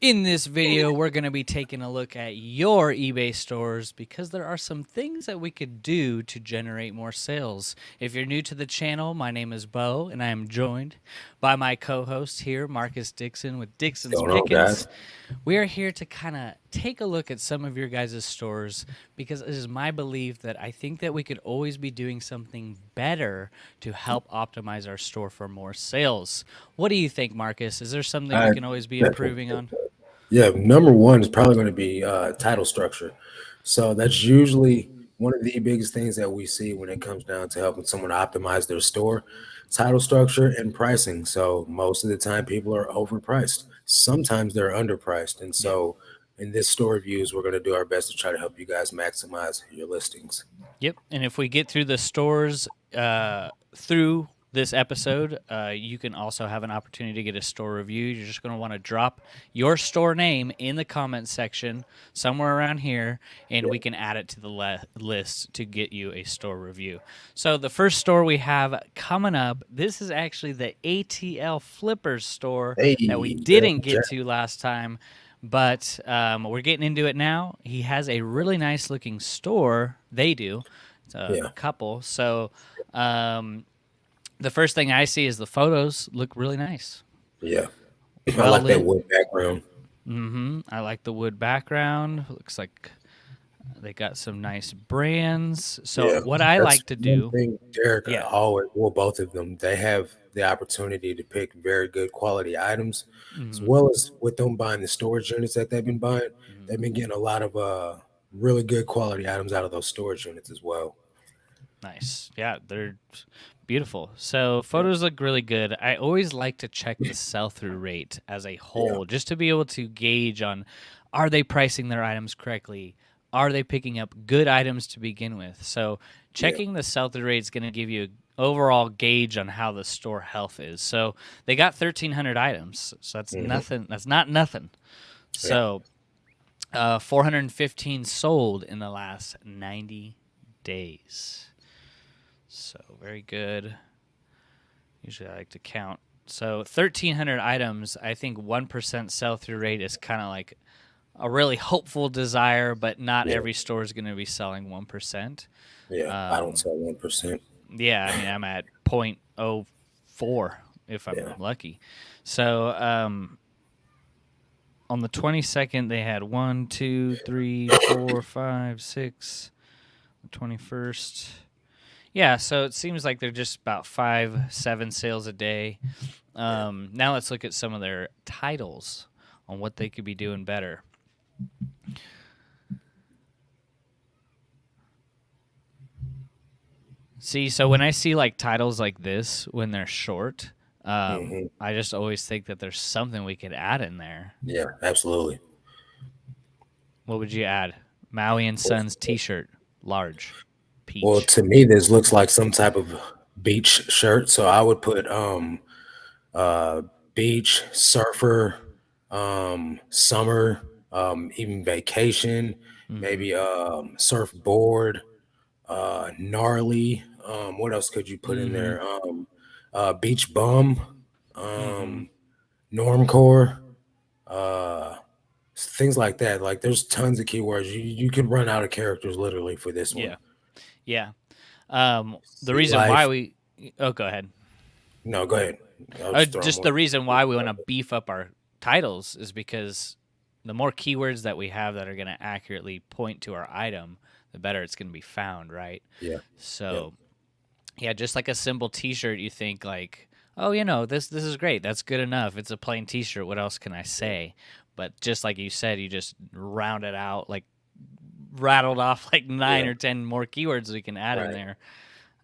In this video, we're going to be taking a look at your eBay stores because there are some things that we could do to generate more sales. If you're new to the channel, my name is Beau, and I am joined by my co-host here, Marcus Dixon with What's Dixon's going on, Pickins. guys? We are here to kind of take a look at some of your guys' stores because it is my belief that I think that we could always be doing something better to help optimize our store for more sales. What do you think, Marcus? Is there something we I can always be definitely improving think on? that. Yeah, number one is probably going to be title structure. So that's usually one of the biggest things that we see when it comes down to helping someone optimize their store. Title structure and pricing. So most of the time, people are overpriced. Sometimes they're underpriced, and Yeah. so in this store reviews, we're going to do our best to try to help you guys maximize your listings. Yep. And if we get through the stores through this episode, you can also have an opportunity to get a store review. You're just going to want to drop your store name in the comment section somewhere around here, and Yeah, we can add it to the list to get you a store review. So the first store we have coming up, this is actually the ATL Flippers store that we hey, didn't get to last time. But we're getting into it now. He has a really nice looking store. They do. It's a yeah, couple. So the first thing I see is the photos look really nice. yeah. I Well like that lit. wood background. I like the wood background. Looks like they got some nice brands. So Yeah, what I that's like to one do, thing Derek yeah. always, well, both of them, they have the opportunity to pick very good quality items, as hmm well as with them buying the storage units that they've been buying, hmm they've been getting a lot of really good quality items out of those storage units as well. Nice. Yeah, they're beautiful. So photos look really good. I always like to check the sell-through rate as a Yeah. whole just to be able to gauge on, are they pricing their items correctly? Are they picking up good items to begin with? So Yeah. checking the sell-through rate is going to give you an overall gauge on how the store health is. So they got 1,300 items. So that's Hmm. nothing. That's not nothing. Yeah. So 415 sold in the last 90 days. So very good. Usually I like to count. So 1,300 items. I think 1% sell through rate is kind of like a really hopeful desire, but not Yeah. every store is going to be selling 1%. Yeah. I don't Um, sell 1%. yeah, I mean, I'm at 0.04 if I'm Yeah. lucky. So on the 22nd, they had 1, 2, 3, 4, 5, 6. The 21st. Yeah, so it seems like they're just about 5, 7 sales a day. Yeah. Now let's look at some of their titles on what they could be doing better. See, so when I see like titles like this when they're short, Hmm. I just always think that there's something we could add in there. Yeah. Absolutely. What would you add? Maui and Sons T-shirt, large, Well, peach. to me, this looks like some type of beach shirt. So I would put uh beach, surfer, summer, even vacation, Mm-hmm. maybe surfboard, gnarly. What else could you put in Mm-hmm. there? Beach bum, Mm-hmm. um, normcore, uh things like that. Like there's tons of keywords. You could run out of characters literally for this one. Yeah. Yeah. The Sea reason why life. we. Oh, go ahead. No, go ahead. I'll just throw Just more. the reason why we want to beef up our titles is because the more keywords that we have that are going to accurately point to our item, the better it's going to be found, right? Yeah. Yep. So, yeah, just like a simple T-shirt, you think like, oh, this is great. That's good enough. It's a plain T-shirt. What else can I say? But just like you said, you just round it out, like rattled off like nine Yeah. or 10 more keywords we can add in Right. there.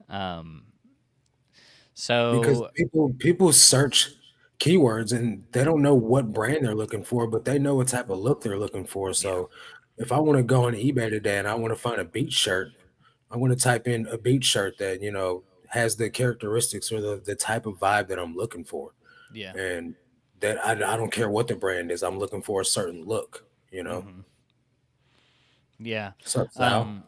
Um, Because so people search keywords and they don't know what brand they're looking for, but they know what type of look they're looking for. yeah, So if I want to go on eBay today and I want to find a beach shirt, I'm going to type in a beach shirt that, has the characteristics or the type of vibe that I'm looking for. yeah. And that I don't care what the brand is. I'm looking for a certain look. hmm Yeah. What's up, Sal? Um,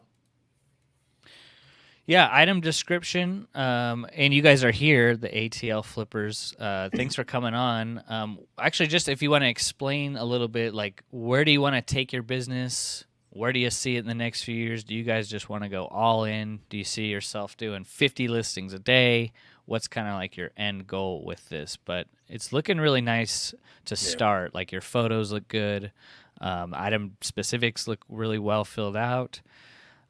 Yeah, item description. And you guys are here, the ATL Flippers. Thanks for coming on. Actually, just if you want to explain a little bit, like where do you want to take your business? Where do you see it in the next few years? Do you guys just want to go all in? Do you see yourself doing 50 listings a day? What's kind of like your end goal with this? But it's looking really nice to Yeah. start. Like your photos look good. Item specifics look really well filled out.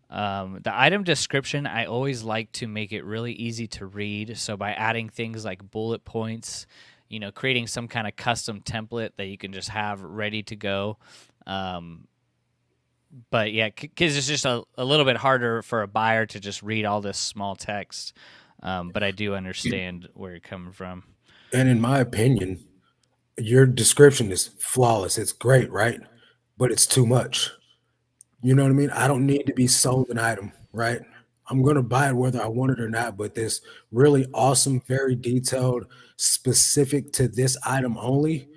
The item description, I always like to make it really easy to read. So by adding things like bullet points, creating some kind of custom template that you can just have ready to go. Um, but yeah, because it's just a little bit harder for a buyer to just read all this small text. But I do understand where you're coming from. And in my opinion, your description is flawless. It's great, right? But it's too much. You know what I mean? I don't need to be sold an item, right? I'm going to buy it whether I want it or not. But this really awesome, very detailed, specific to this item only,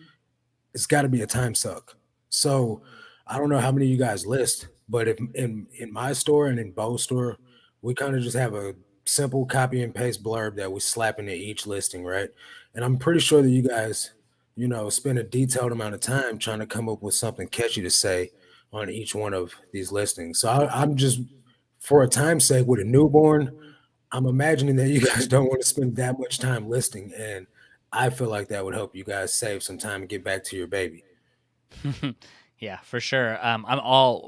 it's got to be a time suck. So I don't know how many of you guys list, but if in my store and in Beau's store, we kind of just have a simple copy and paste blurb that we slap into each listing, right? And I'm pretty sure that you guys, spend a detailed amount of time trying to come up with something catchy to say on each one of these listings. So I'm just, for a time's sake, with a newborn, I'm imagining that you guys don't want to spend that much time listing, and I feel like that would help you guys save some time and get back to your baby. Yeah, for sure.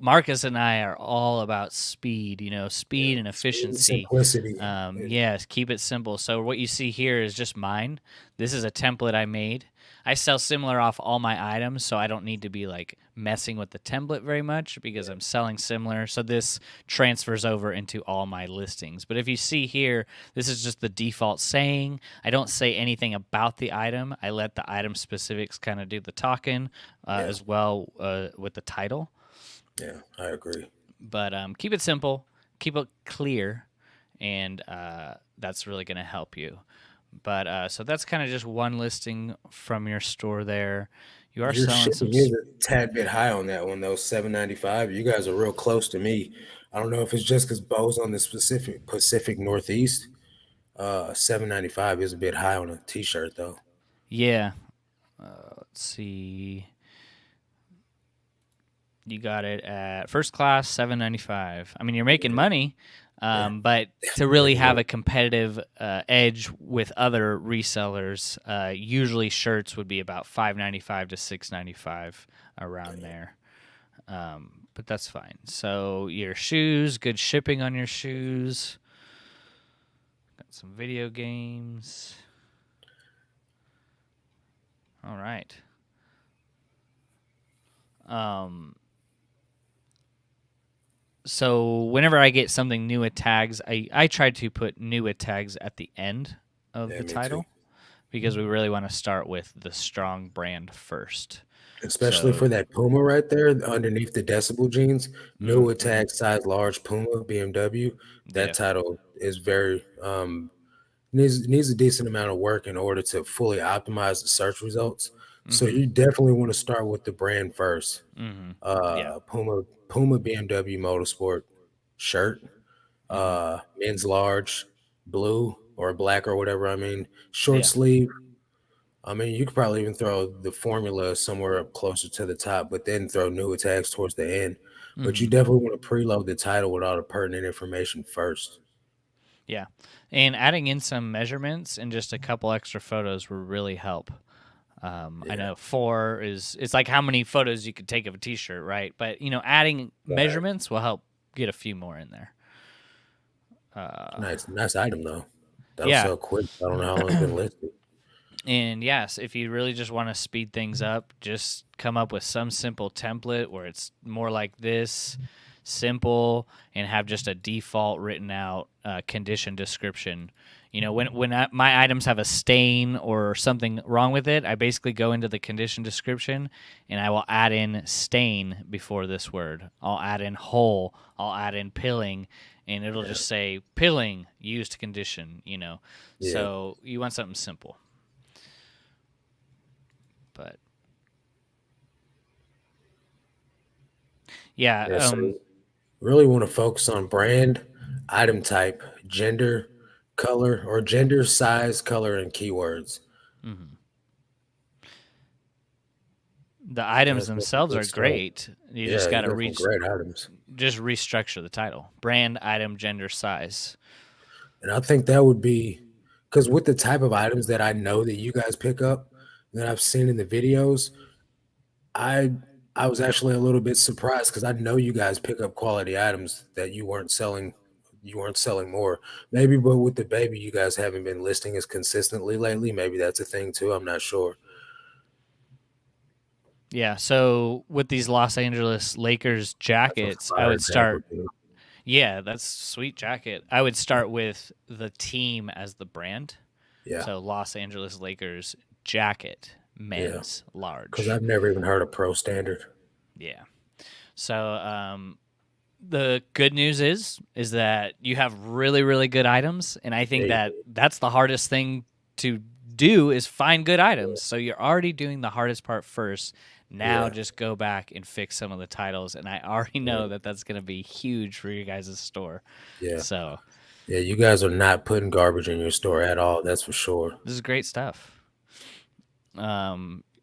Marcus and I are all about speed, Yeah, speed and speed, efficiency. simplicity. Yes, keep it simple. So what you see here is just mine. This is a template I made. I sell similar off all my items, so I don't need to be like messing with the template very much because I'm selling similar. So this transfers over into all my listings. But if you see here, this is just the default saying. I don't say anything about the item. I let the item specifics kind of do the talking Yeah, as well with the title. yeah, I agree. But keep it simple, keep it clear, and that's really going to help you. But so that's kind of just one listing from your store there. You are Your selling some. shipping is a tad bit high on that one though, 795. You guys are real close to me. I don't know if it's just because Bo's on the specific Pacific Northeast. 795 is a bit high on a t-shirt though. Yeah. Let's see. You got it at first class, 795. I mean, you're making money, Yeah, but to really making have money. a competitive edge with other resellers, usually shirts would be about 595 to 695 around there. But that's fine. So your shoes, good shipping on your shoes. Got some video games. All right. Um, so whenever I get something new at tags, I try to put new at tags at the end of Yeah, the me too. title because we really want to start with the strong brand first. Especially So, for that Puma right there underneath the decibel jeans, new mhm, attack size large Puma BMW. That yeah, title is very needs a decent amount of work in order to fully optimize the search results. So mhm, you definitely want to start with the brand first. mhm, yeah, Puma BMW Motorsport shirt, mhm, men's large, blue or black or whatever. I mean, short yeah, sleeve. I mean, you could probably even throw the formula somewhere up closer to the top, but then throw new attacks towards the end. But you mhm, definitely want to preload the title with all the pertinent information first. yeah. And adding in some measurements and just a couple extra photos will really help. I Yeah, know four is it's like how many photos you could take of a T-shirt, right? But adding right. measurements will help get a few more in there. Nice item though. That was Yeah, so quick. I don't know how long it's been listed. and yes, if you really just want to speed things up, just come up with some simple template where it's more like this, simple, and have just a default written out condition description. My items have a stain or something wrong with it, I basically go into the condition description and I will add in stain before this word. I'll add in hole. I'll add in pilling, and it'll Yeah, just say pilling used condition. yeah, So you want something simple. But yeah, yeah. So really want to focus on brand item type, gender, color, or gender, size, color, and keywords. Hmm. The items That's a themselves good are start. great. You just Yeah, got you to got some great items. just restructure the title: brand, item, gender, size. And I think that would be because with the type of items that I know that you guys pick up that I've seen in the videos, I I was actually a little bit surprised because I know you guys pick up quality items that you weren't selling more. Maybe but with the baby you guys haven't been listing as consistently lately. Maybe that's a thing too. I'm not sure. Yeah. So with these Los Angeles Lakers That's a jackets, I fire would example start. too. Yeah, that's a sweet jacket. I would start with the team as the brand. Yeah, So Los Angeles Lakers jacket, yeah. men's Because large. I've never even heard of Pro Standard. Yeah. So the good news is that you have really really good items, and I Yeah, think you that do. that's the hardest thing to do is find good Yeah, items. So you're already doing the hardest part first. Now yeah, just go back and fix some of the titles, and I already yeah, know that that's going to be huge for your guys' store. yeah. So Yeah, you guys are not putting garbage in your store at all. That's for sure. this is great stuff.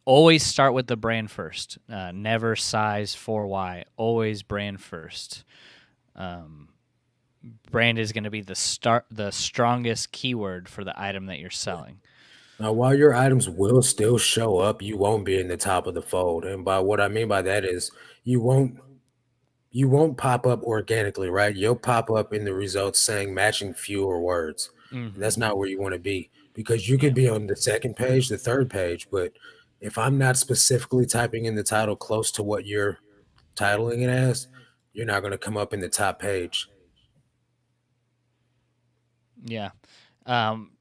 Always start with the brand first. Never size 4Y. Always brand first. Um, Brand is going to be the strongest keyword for the item that you're selling. Now, while your items will still show up, you won't be in the top of the fold. And by what I mean by that is you won't you won't pop up organically, right? You'll pop up in the results saying matching fewer words. And Hmm. that's not where you want to be because you could Yeah, be on the second page, the third page, but if I'm not specifically typing in the title close to what you're titling it as, you're not going to come up in the top page. yeah. Um,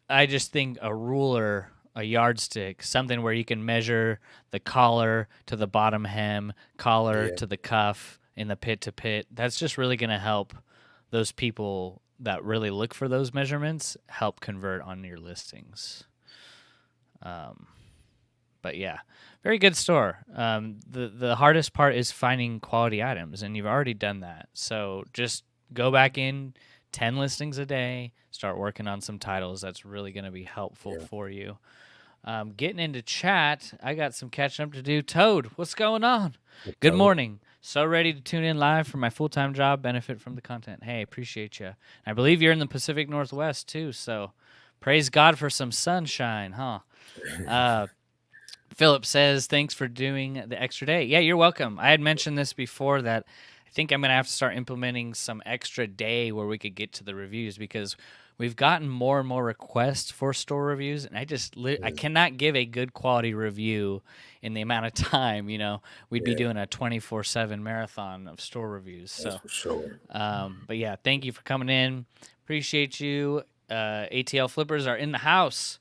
I just think a ruler, a yardstick, something where you can measure the collar to the bottom hem, collar Yeah, to the cuff, in the pit to pit. That's just really going to help those people that really look for those measurements help convert on your listings. Um, but yeah, very good store. The hardest part is finding quality items, and you've already done that. So just go back in 10 listings a day, start working on some titles. That's really going to be helpful yeah. for you. Getting into chat, I got some catching up to do. Toad, what's going on? Good So, morning. So ready to tune in live for my full time job, benefit from the content. Hey, appreciate you. I believe you're in the Pacific Northwest too, so praise God for some sunshine, huh? Uh, Philip says, thanks for doing the extra day. Yeah, you're welcome. I had mentioned this before that I think I'm going to have to start implementing some extra day where we could get to the reviews because we've gotten more and more requests for store reviews. And I mm, cannot give a good quality review in the amount of time, we'd be yeah, doing a 24/7 marathon of store reviews. that's So, for sure. but yeah, thank you for coming in. Appreciate you. ATL Flippers are in the house.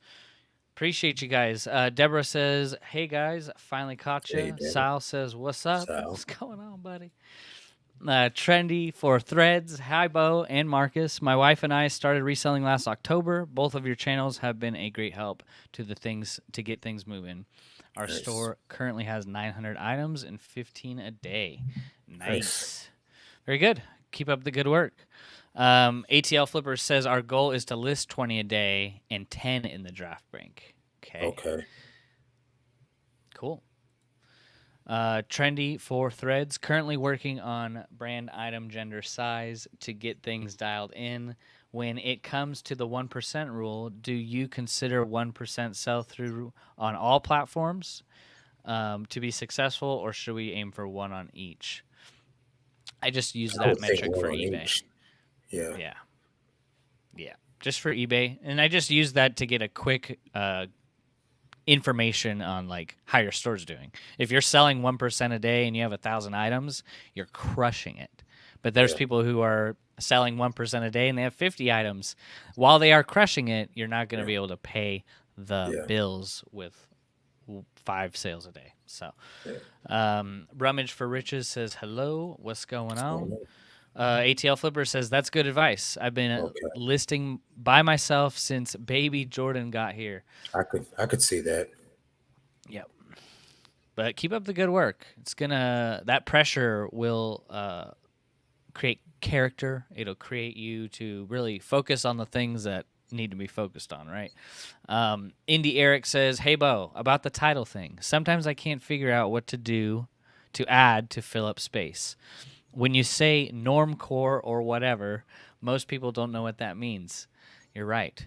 Appreciate you guys. Deborah says, "Hey guys, finally caught Hey, you." Deborah. Sal says, "What's up? So, What's going on, buddy?" Trendy for Threads. Hi, Beau and Marcus. My wife and I started reselling last October. Both of your channels have been a great help to get things moving. Our nice. store currently has 900 items and 15 a day. Nice. Nice. Very good. Keep up the good work. ATL Flippers says our goal is to list 20 a day and 10 in the draft bank. Okay, Okay. cool. Trendy for Threads. Currently working on brand, item, gender, size to get things dialed in. When it comes to the 1% rule, do you consider 1% sell through on all platforms to be successful, or should we aim for one on each? I just use I that would think metric one for on eBay. each. Yeah. Yeah. Yeah. Just for eBay. And I just use that to get a quick information on like how your store's doing. If you're selling 1% a day and you have 1,000 items, you're crushing it. But there's Yeah. people who are selling 1% a day and they have 50 items. While they are crushing it, you're not going to Yeah. be able to pay the Yeah. bills with 5 sales a day. So, Yeah. Rummage for Riches says, hello, what's going What's going on? on? ATL Flipper says, that's good advice. I've been Okay. listing by myself since baby Jordan got here. I could see that. Yep. But keep up the good work. That pressure will create character. It'll create you to really focus on the things that need to be focused on, right? Indy Eric says, "Hey Bo, about the title thing. Sometimes I can't figure out what to do to add to fill up space. When you say normcore or whatever, most people don't know what that means. You're right.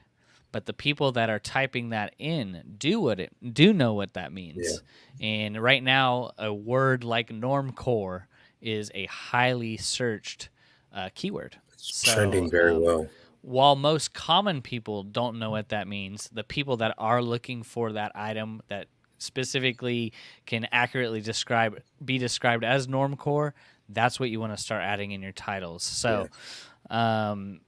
But the people that are typing that in do know what that Yeah, means. And right now, a word like normcore is a highly searched keyword. it's So trending very well. while most common people don't know what that means, the people that are looking for that item that specifically can accurately be described as normcore, that's what you want to start adding in your titles. Yeah, So, um,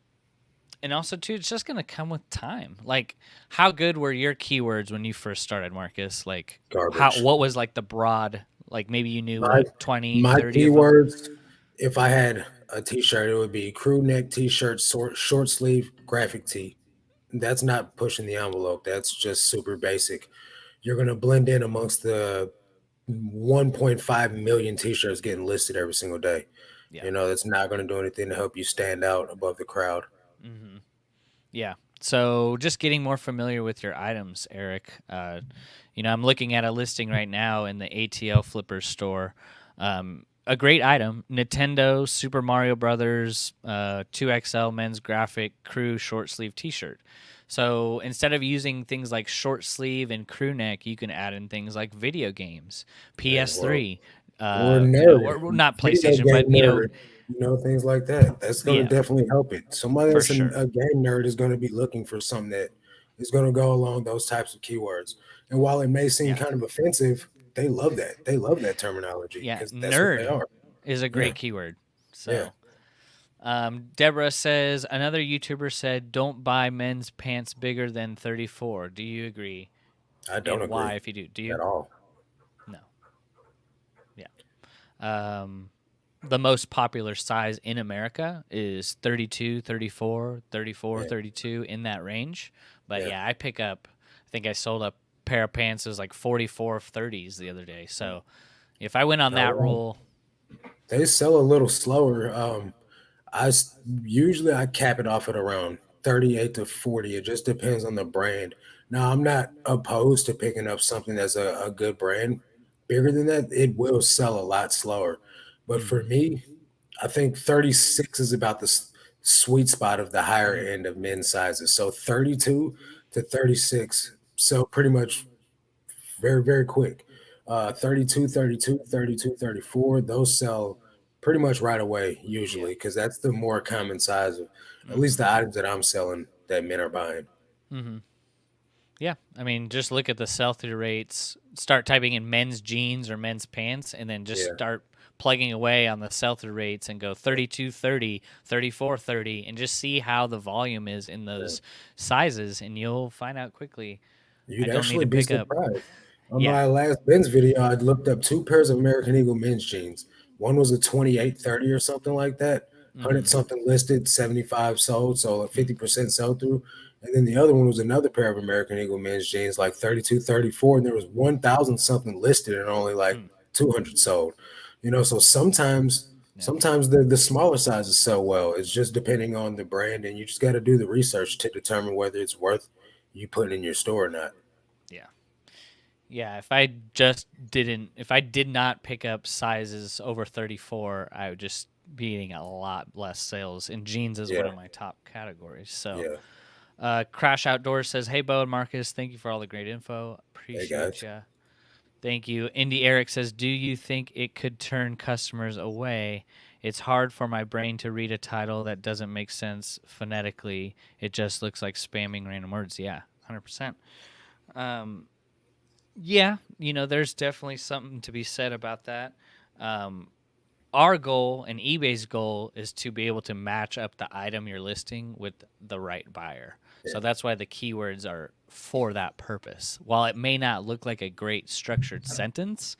and also too, it's just gonna come with time. Like, how good were your keywords when you first started, Marcus? Like, garbage. what was like the broad? Like maybe you knew My what 20, my 30 of them. keywords, if I had a t-shirt, it would be crew neck t-shirt, short sleeve graphic tee. That's not pushing the envelope. That's just super basic. You're gonna blend in amongst the 1.5 million t-shirts getting listed every single day. Yeah. That's not gonna do anything to help you stand out above the crowd. Mm-hmm. Yeah. So just getting more familiar with your items, Eric. I'm looking at a listing right now in the ATL Flippers store. A great item: Nintendo Super Mario Brothers 2XL men's graphic crew short sleeve T-shirt. So instead of using things like short sleeve and crew neck, you can add in things like video games, Yeah, well, PS3, or nerd, or not video PlayStation, game but nerd, things like that. That's going to yeah, definitely help it. Somebody for that's sure. a game nerd is going to be looking for something that is going to go along those types of keywords. And while it may seem Yeah, kind of offensive, they love that. They love that terminology yeah. because that's what they Nerd are. is a Yeah, great keyword. yeah. So, Deborah says another YouTuber said, "Don't buy men's pants bigger than 34." Do you agree? I don't And why, agree if you do? Do you? at all. No. Yeah. Um, the most popular size in America is 32, 34, 34, Yeah, 32 in that range. But yeah. yeah, I pick up. I think I sold a pair of pants that was like 44 30s the other day. So if I went on No, that rule, they sell a little slower. Usually I cap it off at around 38 to 40. It just depends on the brand. Now I'm not opposed to picking up something that's a good brand. Bigger than that, it will sell a lot slower. But for mm-hmm, me, I think 36 is about the sweet spot of the higher mm, end of men's sizes. So 32 to 36 sell pretty much very, very quick. 32, 32, 32, 34, those sell pretty much right away yeah, usually because that's the more common size of at mm-hmm, least the items that I'm selling that men are buying. mm-hmm. Yeah, I mean, just look at the sell-through rates. Start typing in men's jeans or men's pants, and then just Yeah, start plugging away on the sell-through rates and go yeah, 32, 30, 34, 30, and just see how the volume is in yeah. those sizes, and you'll find out quickly. I You'd don't need actually to be pick up. surprised. On Yeah. my last Ben's video, I'd looked up two pairs of American Eagle men's jeans. One was a 2830 or something like that, 100 Mm-hmm. something listed, 75 sold, so a 50% sell through. And then the other one was another pair of American Eagle men's jeans, like 3234, and there was 1,000 something listed and only like Mm. 200 sold. So sometimes. Yeah. Sometimes the smaller sizes sell well. It's just depending on the brand, and you just got to do the research to determine whether it's worth you putting in your store or not. Yeah. Yeah, if I did not pick up sizes over 34, I would just be getting a lot less sales. And jeans is one Yeah, of my top categories. So, yeah. Crash Outdoors says, "Hey, Bo and Marcus, thank you for all the great info. Hey Appreciate guys. you. Thank you." Indy Eric says, "Do you think it could turn customers away? It's hard for my brain to read a title that doesn't make sense phonetically. It just looks like spamming random words." Yeah, 100%. Um, yeah, there's definitely something to be said about that. Um, our goal and eBay's goal is to be able to match up the item you're listing with the right buyer. Yeah, So that's why the keywords are for that purpose. While it may not look like a great structured sentence,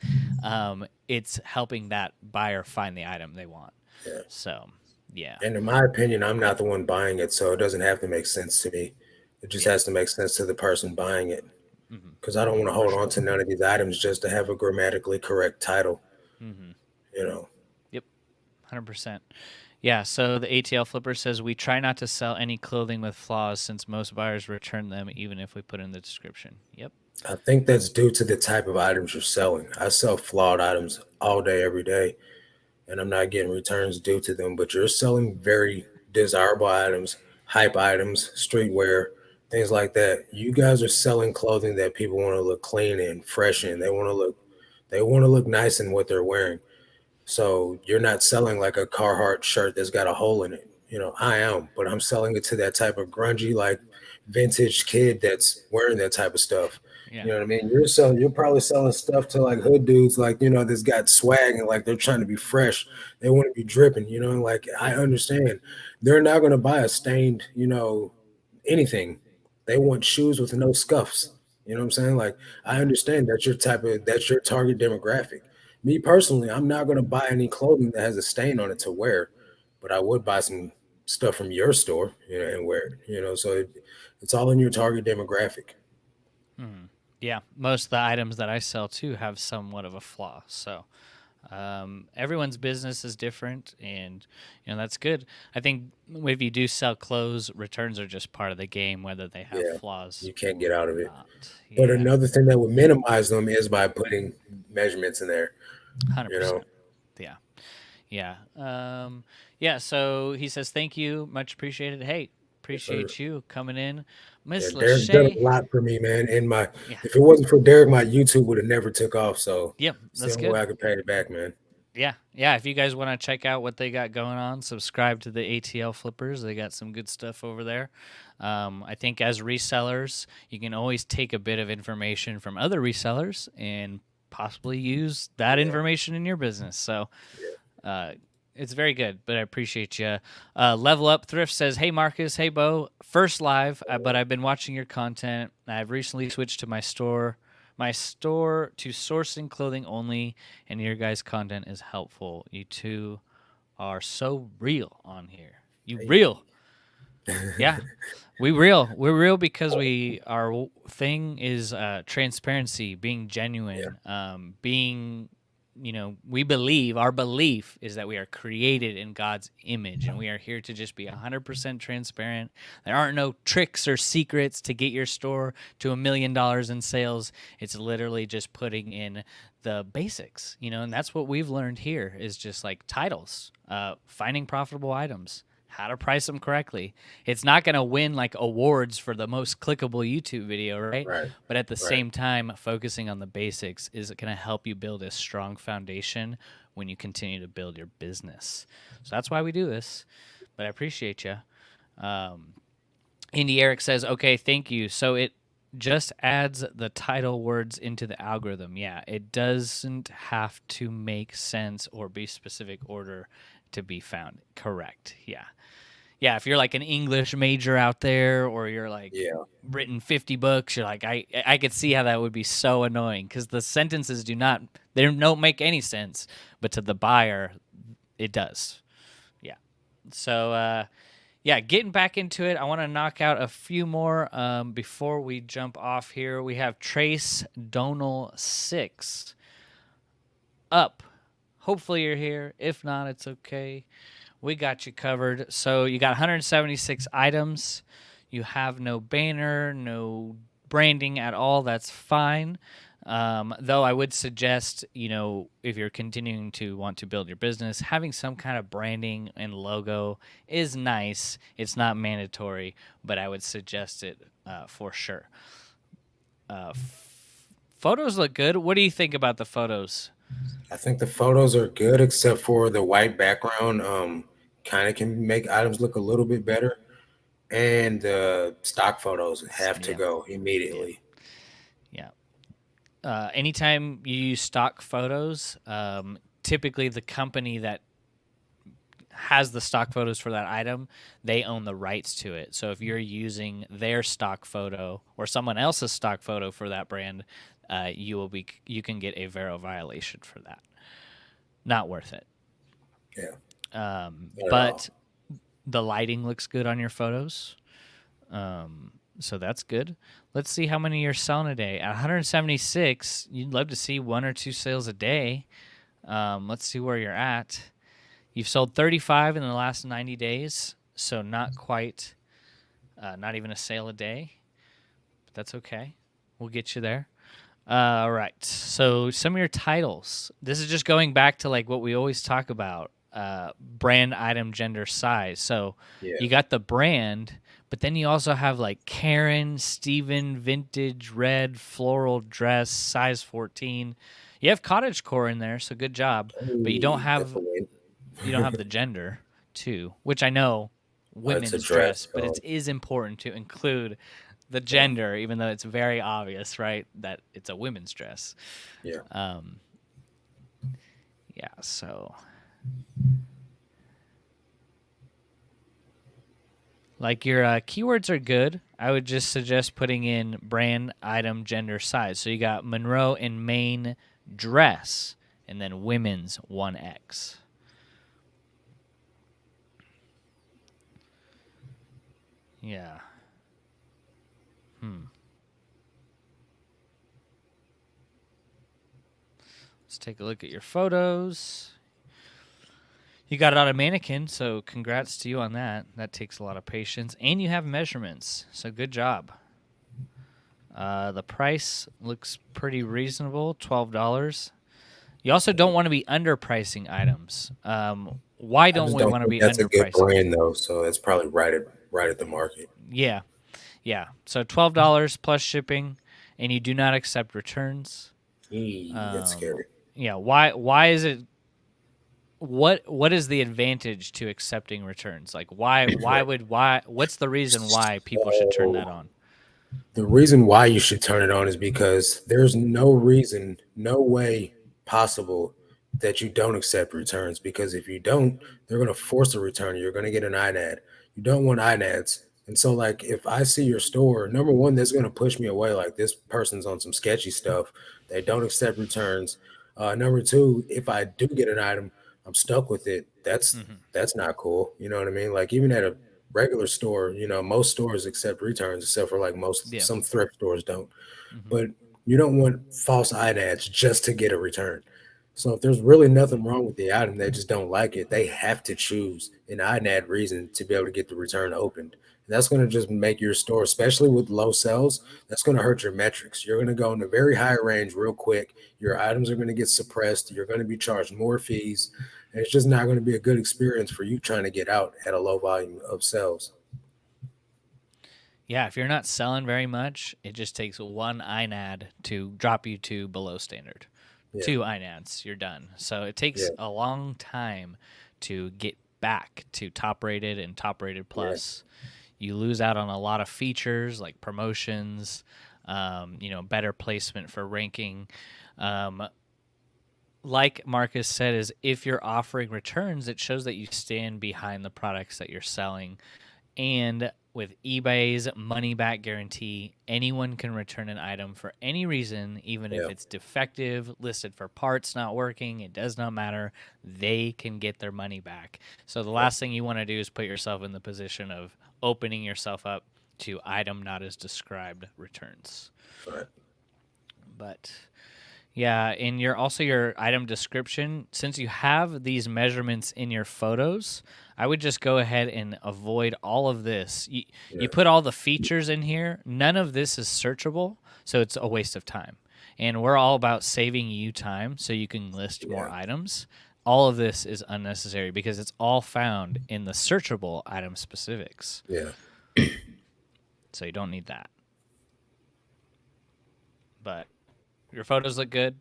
it's helping that buyer find the item they want. yeah. So, yeah, And in my opinion, I'm not the one buying it, so it doesn't have to make sense to me. It just yeah, has to make sense to the person buying it. hmm, Because I don't want to for hold on sure. to none of these items just to have a grammatically correct title. Hmm. You know. Yep, 100%. Yeah, so the ATL Flipper says we try not to sell any clothing with flaws since most buyers return them even if we put in the description. Yep. I think that's due to the type of items you're selling. I sell flawed items all day, every day, and I'm not getting returns due to them. But you're selling very desirable items, hype items, streetwear, things like that. You guys are selling clothing that people want to look clean and fresh in. They want to look nice in what they're wearing. So you're not selling like a Carhartt shirt that's got a hole in it. I am, but I'm selling it to that type of grungy, like vintage kid that's wearing that type of stuff. Yeah. You know what I mean? You're probably selling stuff to like hood dudes, like, that's got swag and like they're trying to be fresh. They want to be dripping, and like I understand they're not going to buy a stained, anything. They want shoes with no scuffs. You know what I'm saying? Like I Yeah. understand that's your target demographic. Me personally, I'm not going to buy any clothing that has a stain on it to wear, but I would buy some stuff from your store, and wear it. So it's all in your target demographic. Mhm. Yeah. Most of the items that I sell too have somewhat of a flaw. So everyone's business is different, and that's good. I think if you do sell clothes, returns are just part of the game, whether they have Yeah, flaws you can't get or out of it. not. But Yeah. another thing that would minimize them is by putting measurements in there. You know, 100%. Yeah. Yeah. Yeah. So he says, thank you. Much appreciated. Hey, yes, sir. appreciate you coming in. Yeah, Miss Derek's done a Lachey. lot for me, man. And Yeah. if it wasn't for Derek, my YouTube would have never took off. So Yep. it's the That's only way good. I could pay it back, man. Yeah. Yeah. If you guys want to check out what they got going on, subscribe to the ATL Flippers. They got some good stuff over there. I think as resellers, you can always take a bit of information from other resellers and possibly use that Yeah, information in your business. So, yeah. uh, it's very good, but I appreciate you. Level Up Thrift says, "Hey Marcus, hey Beau, first live, but I've been watching your content. I've recently switched to my store to sourcing clothing only, and your guys' content is helpful. You two are so real on here. You Hey. real, yeah." We're real because our thing is transparency, being Yeah, genuine, being we believe our belief is that we are created in God's image, and we are here to just be 100% transparent. There aren't no tricks or secrets to get your store to $1 million in sales. It's literally just putting in the basics, and that's what we've learned here is just like titles, finding profitable items, how to price them correctly. It's not going to win like awards for the most clickable YouTube video, right? right, But at the right. same time, focusing on the basics is going to help you build a strong foundation when you continue to build your business. So that's why we do this. But I appreciate you. Um, Indy Eric says, okay, thank you. So it just adds the title words into the algorithm. Yeah, it doesn't have to make sense or be specific order to be found. Correct. Yeah. Yeah, if you're like an English major out there or you're like Yeah, written 50 books, you're like I could see how that would be so annoying cuz the sentences they don't make any sense, but to the buyer it does. Yeah. So yeah, getting back into it, I want to knock out a few more before we jump off here. We have Trace Donal 6 up. Hopefully you're here. If not, it's okay. We got you covered. So you got 176 items. You have no banner, no branding at all. That's fine. Though I would suggest, if you're continuing to want to build your business, having some kind of branding and logo is nice. It's not mandatory, but I would suggest it for sure. Photos look good. What do you think about the photos? I think the photos are good, except for the white background. Kind of can make items look a little bit better, and the stock photos have to Yeah, go yeah, immediately. yeah. Anytime you use stock photos, typically the company that has the stock photos for that item, they own the rights to it. So if you're using their stock photo or someone else's stock photo for that brand, you can get a Vero violation for that. Not worth it. Yeah, not at all. But the lighting looks good on your photos. So that's good. Let's see how many you're selling a day. At 176, you'd love to see one or two sales a day. Let's see where you're at. You've sold 35 in the last 90 days, so not quite, not even a sale a day. But that's okay. We'll get you there. All right. So some of your titles. This is just going back to like what we always talk about: brand, item, gender, size. So Yeah. you got the brand, but then you also have like Karen, Steven, vintage, red, floral dress, size 14. You have cottagecore in there, so good job. But Hey, that's a win. you don't have the gender too, which I know It's a women's dress, dress. but it So is important to include the yeah, gender, even though it's very obvious, right, that it's a women's dress. yeah. Um, yeah, so like your keywords are good. I would just suggest putting in brand, item, gender, size. So you got Monroe in Maine dress, and then women's 1X. Yeah. Let's take a look at your photos. You got it on a mannequin, so congrats to you on that. That takes a lot of patience. And you have measurements, so good job. The price looks pretty reasonable, $12. You also don't want to be underpricing items. Why I don't just we don't want to think be that's a good underpricing? brand though. So it's probably right at the market. Yeah, yeah. So $12 plus shipping, and you do not accept returns. Eee, that's Um, scary. yeah. Why is it? What is the advantage to accepting returns? Like Right. what's the reason why people should turn that So on? the reason why you should turn it on is because there's no reason, no way possible that you don't accept returns. Because if you don't, they're going to force a return. You're going to get an INAD. You don't want INADs. And so, like, if I see your store, number one, that's going to push me away. Like, this person's on some sketchy stuff. They don't accept returns. Number two, if I do get an item, I'm stuck with it. Hmm. That's not cool. You know what I mean? Like, even at a regular store, most stores accept returns except for like most Yeah. some thrift stores don't. Hmm. But you don't want false INADs just to get a return. So if there's really nothing wrong with the item, they just don't like it, they have to choose an INAD reason to be able to get the return opened. And that's going to just make your store, especially with low sales, that's going to hurt your metrics. You're going to go in a very high range real quick. Your items are going to get suppressed. You're going to be charged more fees. And it's just not going to be a good experience for you trying to get out at a low volume of sales. Yeah, if you're not selling very much, it just takes one INAD to drop you to below standard. Yeah, Two INADs, you're done. So it takes yeah, a long time to get back to top rated and top rated yeah, plus. You lose out on a lot of features like promotions, better placement for ranking. Um, like Marcus said, is if you're offering returns, it shows that you stand behind the products that you're selling. And with eBay's money back guarantee, anyone can return an item for any reason, even if yeah, it's defective, listed for parts not working, it does not matter. They can get their money back. So the yeah. last thing you want to do is put yourself in the position of opening yourself up to item not as described returns. Right. But yeah, in your item description, since you have these measurements in your photos, I would just go ahead and avoid all of this. You Yeah, put all the features in here, none of this is searchable, so it's a waste of time. And we're all about saving you time so you can list more yeah, items. All of this is unnecessary because it's all found in the searchable item specifics. yeah, So you don't need that. But your photos look good.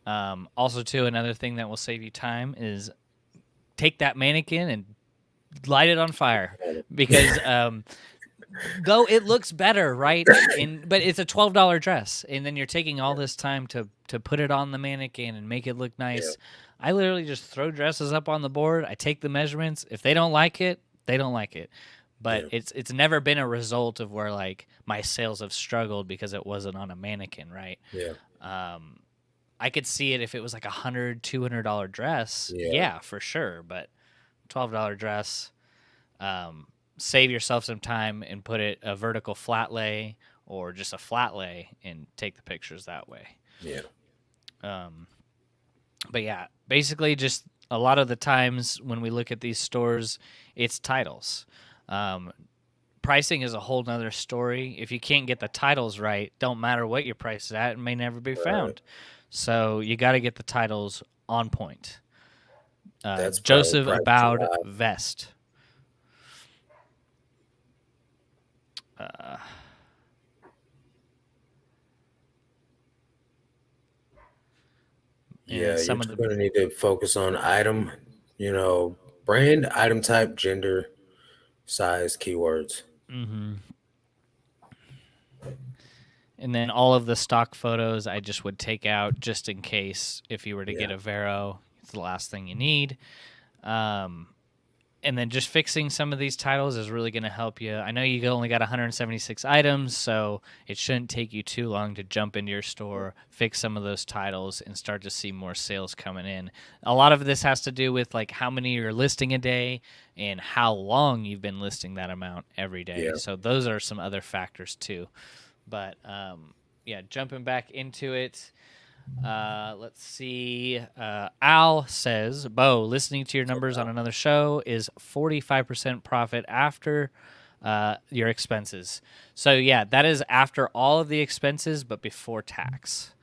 Also, too, another thing that will save you time is take that mannequin and light it on fire because though it looks better, right? But it's a $12 dress, and then you're taking all this time to put it on the mannequin and make it look yeah, nice. I literally just throw dresses up on the board. I take the measurements. If they don't like it, they don't like it. But yeah, it's never been a result of where like my sales have struggled because it wasn't on a mannequin, right? yeah, Um, I could see it if it was like $100, $200 dress. yeah, Yeah, for sure. But $12 dress, um, save yourself some time and put it a vertical flat lay or just a flat lay and take the pictures that way. yeah, Um, but yeah, basically just a lot of the times when we look at these stores, it's titles. Um, Pricing is a whole nother story. If you can't get the titles right, don't matter what your price is at, it may never be Right. found. So you got to get the titles on point. That's probably Joseph prices a About lot. Vest. Uh, and Yeah, you're some of just the gonna need to focus on item, brand, item type, gender, size, keywords. mhm. And then all of the stock photos I just would take out just in case if you were to Yeah. get a Vero, it's the last thing you need. Um, and then just fixing some of these titles is really going to help you. I know you only got 176 items, so it shouldn't take you too long to jump into your store, fix some of those titles, and start to see more sales coming in. A lot of this has to do with like how many you're listing a day and how long you've been listing that amount every day. Yeah. So those are some other factors too. But yeah, jumping back into it. Let's see. Al says, Beau, listening to your numbers on another show is 45% profit after your expenses. So, yeah, that is after all of the expenses, but before tax.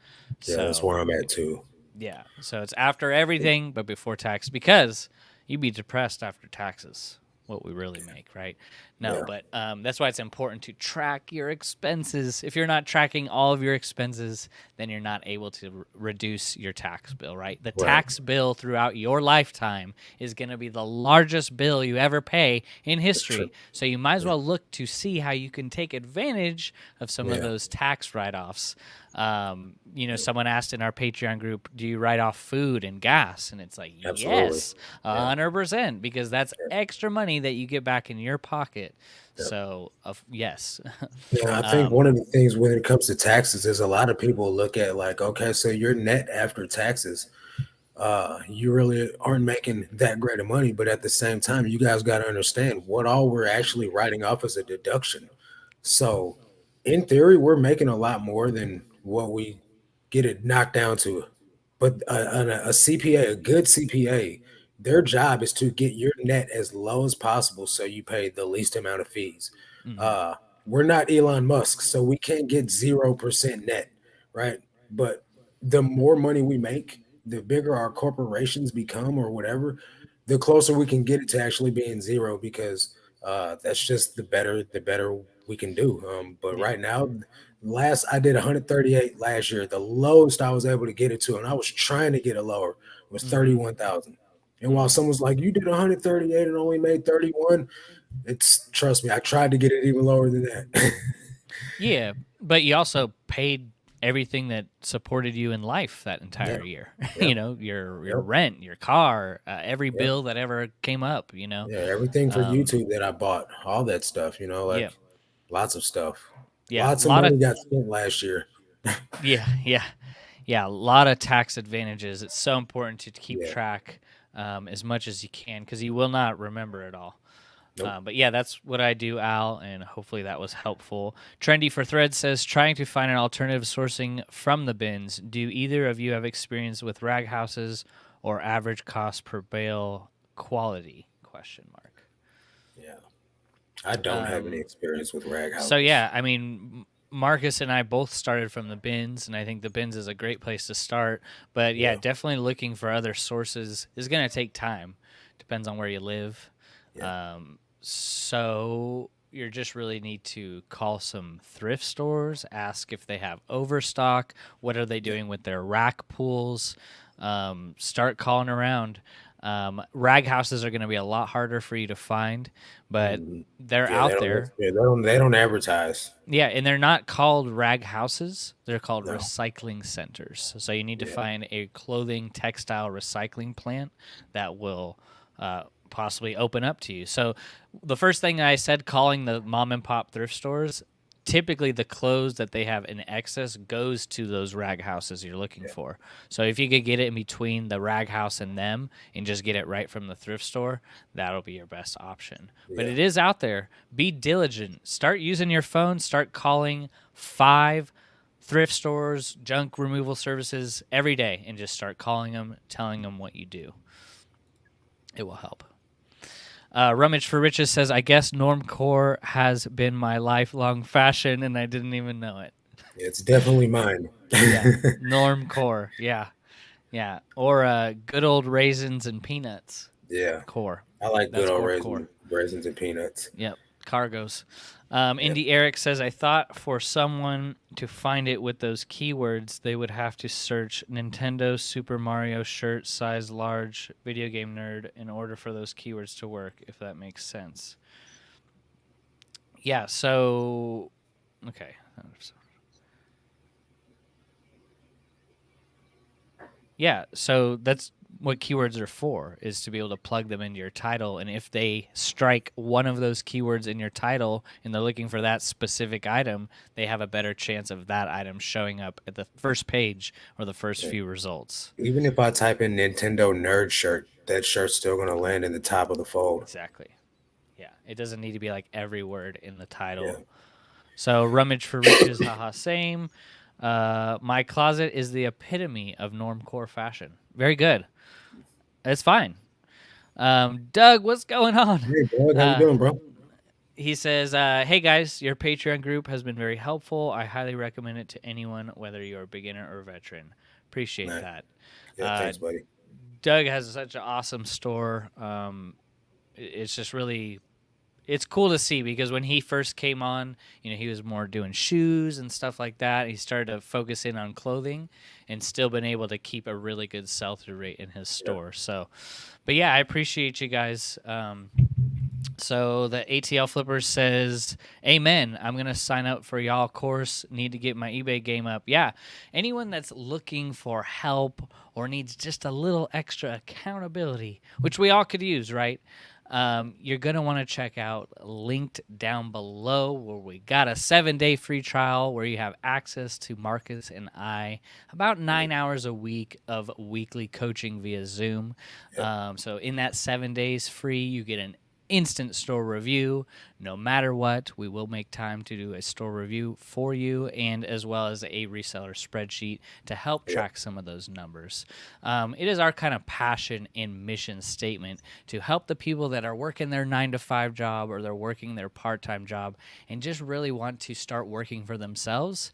Yeah, that's So, where I'm at too. yeah. So it's after everything, but before tax, because you'd be depressed after taxes, what we really make, right? No, Yeah. but that's why it's important to track your expenses. If you're not tracking all of your expenses, then you're not able to reduce your tax bill, right? The Right. tax bill throughout your lifetime is going to be the largest bill you ever pay in That's true. history. So you might as Yeah. well look to see how you can take advantage of some of Yeah. those tax write-offs. Someone asked in our Patreon group, "Do you write off food and gas?" And it's like, Absolutely. yes, Yeah. 100%, because that's Yeah. extra money that you get back in your pocket. Yeah. So, yes, Yeah, I think um, one of the things when it comes to taxes is a lot of people look at like, okay, so your net after taxes, you really aren't making that great of money, but at the same time, you guys got to understand what all we're actually writing off as a deduction. So, in theory, we're making a lot more than what we get it knocked down to. But a CPA, a good CPA, their job is to get your net as low as possible so you pay the least amount of fees. mhm, Uh, we're not Elon Musk, so we can't get 0% net, right? But the more money we make, the bigger our corporations become or whatever, the closer we can get it to actually being zero because that's just the better we can do. But yeah, right now, last I did 138 last year. The lowest I was able to get it to, and I was trying to get it lower, was mhm, 31,000. And while mhm. someone's like, "You did 138 and only made 31," it's trust me, I tried to get it even lower than that. Yeah, but you also paid everything that supported you in life that Yeah, entire year. yeah, Your yep, rent, your car, every yep, bill that ever came up. yeah. Everything for Um, YouTube that I bought, all that stuff, yeah, like lots of stuff. yeah, a Lots of lot of money got spent last year. yeah, yeah, yeah, a lot of tax advantages. It's so important to keep Yeah, track as much as you can because you will not remember it all. nope. But yeah, that's what I do, Al, and hopefully that was helpful. Trendy for Thread says trying to find an alternative sourcing from the bins. Do either of you have experience with rag houses or average cost per bale quality? Question mark. Yeah, I don't have any Um, experience with rag so houses. yeah, I mean, Marcus and I both started from the bins, and I think the bins is a great place to start. But yeah, Yeah, definitely looking for other sources is going to take time. Depends on where you live. yeah, So you just really need to call some thrift stores, ask if they have overstock, what are they yeah. doing with their rack pools, start calling around. Rag houses are going to be a lot harder for you to find, but Mhm. they're Yeah, they out don't. there. Yeah, they don't advertise. Yeah, and they're not called rag houses. They're called No. recycling centers. So you need to Yeah. find a clothing textile recycling plant that will possibly open up to you. So the first thing I said, calling the mom and pop thrift stores, typically the clothes that they have in excess goes to those rag houses you're looking Yeah. for. So if you could get it in between the rag house and them and just get it right from the thrift store, that'll be your best option. But Yeah. it is out there. Be diligent. Start using your phone. Start calling 5 thrift stores, junk removal services every day, and just start calling them, telling them what you do. It will help. Rummage for Riches says, I guess normcore has been my lifelong fashion, and I didn't even know it. It's definitely mine. Yeah, normcore. Yeah, yeah. Or good old raisins and peanuts Yeah, core. I like good That's old normcore. raisins and peanuts. Yep, cargos. Yep. Indy Eric says, I thought for someone to find it with those keywords, they would have to search Nintendo Super Mario shirt size large video game nerd in order for those keywords to work, if that makes sense. Yeah, so. Okay. Yeah, so that's what keywords are for, is to be able to plug them into your title. And if they strike one of those keywords in your title and they're looking for that specific item, they have a better chance of that item showing up at the first page or the first few results. Even if I type in Nintendo nerd shirt, that shirt's still gonna land in the top of the fold. Exactly. Yeah, it doesn't need to be like every word in the Yeah. title. So rummage for riches, haha, same. My closet is the epitome of normcore fashion. Very good. It's fine. Doug, what's going on? Hey, Doug, how you Uh, doing, bro? he says, hey guys, your Patreon group has been very helpful. I highly recommend it to anyone, whether you're a beginner or a veteran. Appreciate Nice. that. Yeah, thanks, buddy. Doug has such an awesome store. It's just really, it's cool to see, because when he first came on, he was more doing shoes and stuff like that. He started to focus in on clothing and still been able to keep a really good sell-through rate in his store. So, but yeah, I appreciate you guys. So the ATL Flippers says, amen. I'm going to sign up for y'all course. Need to get my eBay game up. Yeah. Anyone that's looking for help or needs just a little extra accountability, which we all could use, right? You're going to want to check out linked down below, where we got a 7-day free trial where you have access to Marcus and I about 9 hours a week of weekly coaching via Zoom. So in that 7 days free, you get an instant store review. No matter what, we will make time to do a store review for you, and as well as a reseller spreadsheet to help track some of those numbers. It is our kind of passion and mission statement to help the people that are working their 9-to-5 job, or they're working their part-time job and just really want to start working for themselves.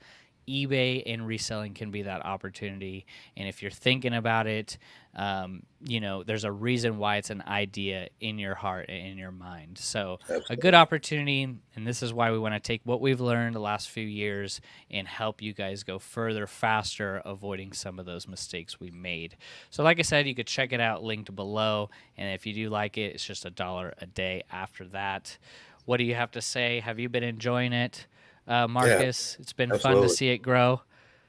eBay and reselling can be that opportunity. And if you're thinking about it, there's a reason why it's an idea in your heart and in your mind. So a good opportunity, and this is why we want to take what we've learned the last few years and help you guys go further, faster, avoiding some of those mistakes we made. So like I said, you could check it out linked below. And if you do like it, it's just $1 a day after that. What do you have to say? Have you been enjoying it? Marcus, it's been fun to see it grow.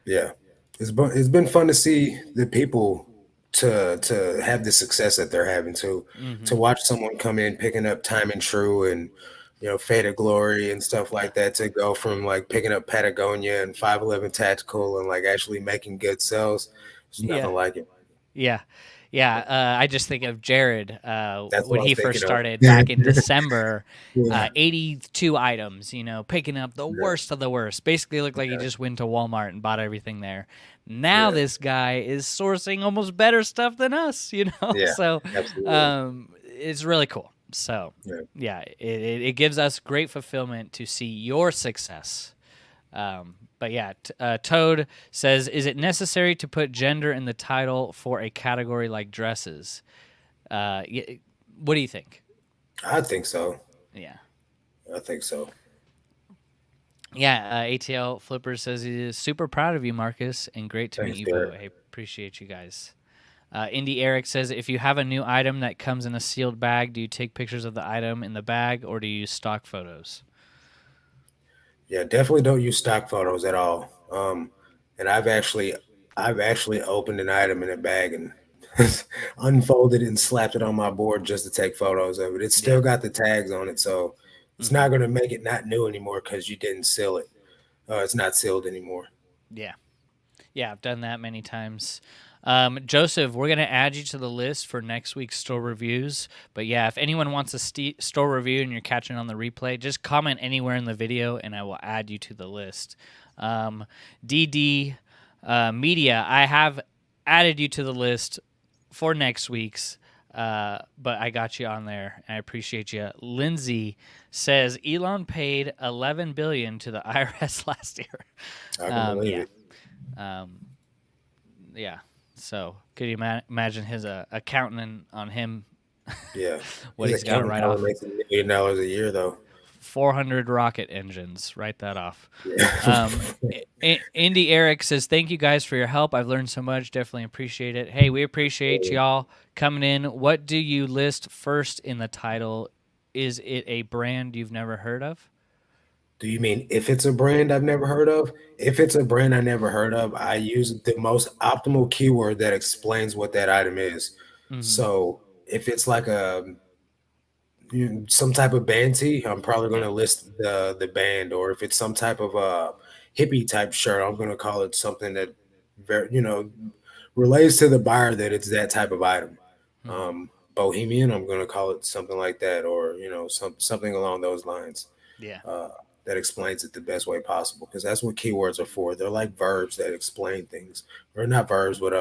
Yeah, it's been fun to see the people to have the success that they're having, to watch someone come in picking up Time and True and Fate of Glory and stuff like that, to go from like picking up Patagonia and 511 Tactical and like actually making good sales. There's Yeah. nothing like it. Yeah. Yeah. I just think of Jared That's what when I was he first thinking of. started back in December, Yeah, 82 items, picking up the worst of the worst. Basically looked like he yeah, just went to Walmart and bought everything there. Now yeah, this guy is sourcing almost better stuff than us, yeah, So absolutely. it's really cool. So, Yeah. yeah, it gives us great fulfillment to see your success. But yeah, Toad says, is it necessary to put gender in the title for a category like dresses? What do you think? I think so. Yeah. I think so. Yeah, ATL Flipper says he is super proud of you, Marcus, and great to meet Thanks, you, Beau. Derek. I appreciate you guys. Indy Eric says, if you have a new item that comes in a sealed bag, do you take pictures of the item in the bag, or do you use stock photos? Yeah, definitely don't use stock photos at all. And I've actually opened an item in a bag and unfolded it and slapped it on my board just to take photos of it. It's Yeah. still got the tags on it, so it's hmm not going to make it not new anymore because you didn't seal it. It's not sealed anymore. Yeah. Yeah, I've done that many times. Joseph, we're going to add you to the list for next week's store reviews. But yeah, if anyone wants a store review and you're catching on the replay, just comment anywhere in the video and I will add you to the list. DD Media, I have added you to the list for next week's. But I got you on there, and I appreciate you. Lindsay says Elon paid $11 billion to the IRS last year. I can believe Yeah, it. um, yeah. So could you imagine his accountant on him? Yeah. What His he's got to accountant write probably off? makes $1 million a year though. 400 rocket engines. Write that off. Yeah. Indy Eric says, "Thank you guys for your help. I've learned so much. Definitely appreciate it. Hey, we appreciate y'all coming in. What do you list first in the title? Is it a brand you've never heard of?" Do you mean if it's a brand I've never heard of? If it's a brand I never heard of, I use the most optimal keyword that explains what that item is. Mm-hmm. So if it's like some type of band tee, I'm probably going Yeah. to list the band, or if it's some type of hippie type shirt, I'm going to call it something that very relates to the buyer that it's that type of item. Mm-hmm. Bohemian, I'm going to call it something like that, or something along those lines. Yeah. Uh, that explains it the best way possible, because that's what keywords are for. They're like verbs that explain things, or not verbs, but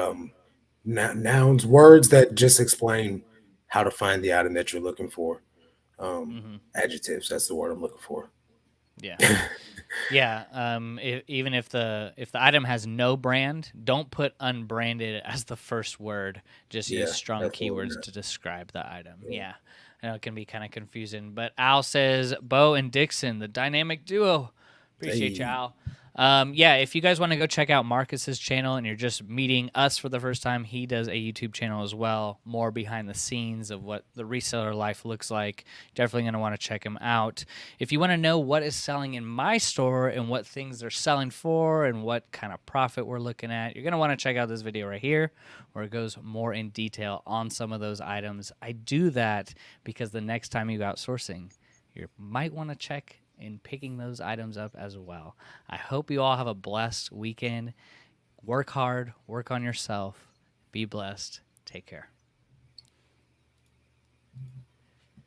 nouns, words that just explain how to find the item that you're looking for. Mm-hmm. Adjectives. That's the word I'm looking for. Yeah. Yeah, even if the item has no brand, don't put unbranded as the first word. Just use Yeah, strong absolutely keywords not. to describe the item. Yeah. Yeah, I know it can be kind of confusing. But Al says Bo and Dixon, the dynamic duo. Appreciate you, Hey, Al. Yeah, if you guys want to go check out Marcus's channel and you're just meeting us for the first time, he does a YouTube channel as well, more behind the scenes of what the reseller life looks like. Definitely going to want to check him out. If you want to know what is selling in my store and what things they're selling for and what kind of profit we're looking at, you're going to want to check out this video right here where it goes more in detail on some of those items. I do that because the next time you go outsourcing, you might want to check in picking those items up as well. I hope you all have a blessed weekend. Work hard, work on yourself, be blessed, take care.